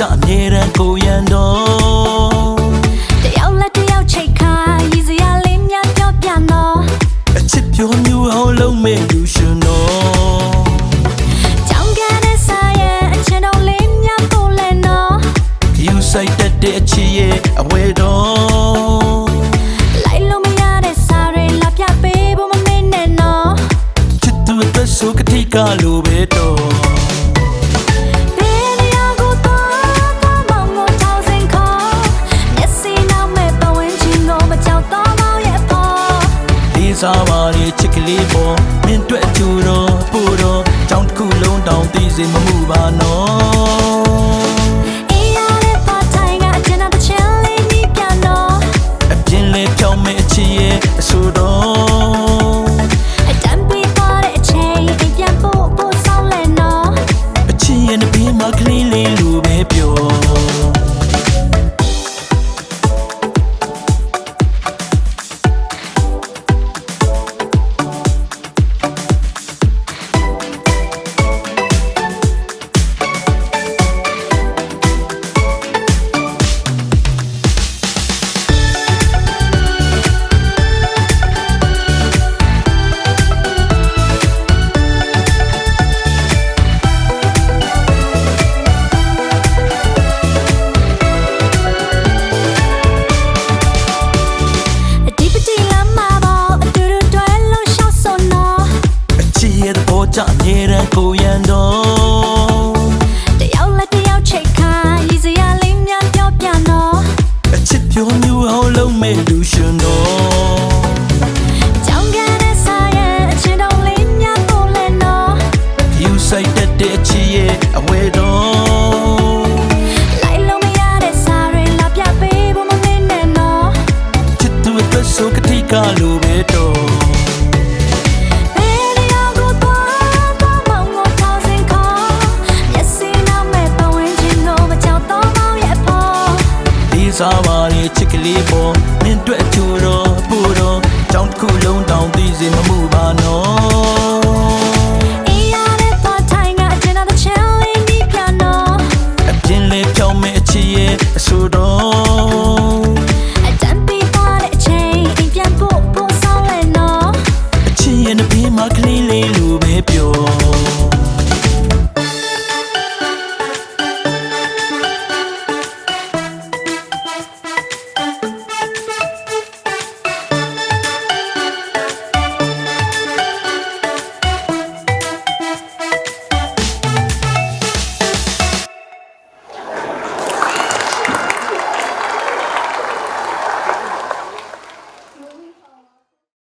ကြအမြဲတမ်းကိုရန်တော့တယောက်လက်တယောက်ချိတ်ခါရည်စရာလေးများပြောပြနော်အချစ်ပြောမျိုးအောင်လုံးမဲ့လူရှင်တော့ကြောင်ကန်တဲ့ဆိုင်ရဲ့အချစ်တော်လေးများပို့လဲနော်ယူဆိုင်တဲ့အချစ်ရဲ့အဝဲတော်လိုက်လို့မရတဲ့စာတွေလာပြပေးဖို့မမေ့နဲ့နော်ချစ်သူအတွက်ဆိုကတိကလိုပဲတော့စားပါလေချစ်ကလေးပေါ်မင်းတွေ့ချူတော့ပို့တော့ကြောင်းတစ်ခုလုံးတောင်သိစေမမှုပါနော်အေးရတဲ့ပါတိုင်းကအကျဉ်းတဲ့ချင်လေးနီးပြန်တော့အပြင်းလေးဖြောင်းမဲ့အချစ်ရဲ့အဆိုတော့အတန်ပြီးပါတဲ့အချိန်ပြန်ပို့ဆောင်လဲနော်အချစ်ရဲ့နှဘေးမှာကလေးလေးလိုပဲပြောကြအမြဲတမ်းကိုရန်တော့တယောက်လက်တယောက်ချိတ်ခါရည်စရာလေးများပြောပြနော်အချစ်ပြောမျိုးအောင်လုံးမဲ့လူရှင်တော့ကြောင်ကန်တဲ့ဆိုင်ရဲ့အချစ်တော်လေးများပို့လဲနော်ယူဆိုင်တဲ့အချစ်ရဲ့အဝဲတော်လိုက်လို့မရတဲ့စာတွေလာပြပေးဖို့မမေ့နဲ့နော်ချစ်သူအတွက်ဆိုကတိကလိုပဲတော့စားပါလေချစ်ကလေးပေါ်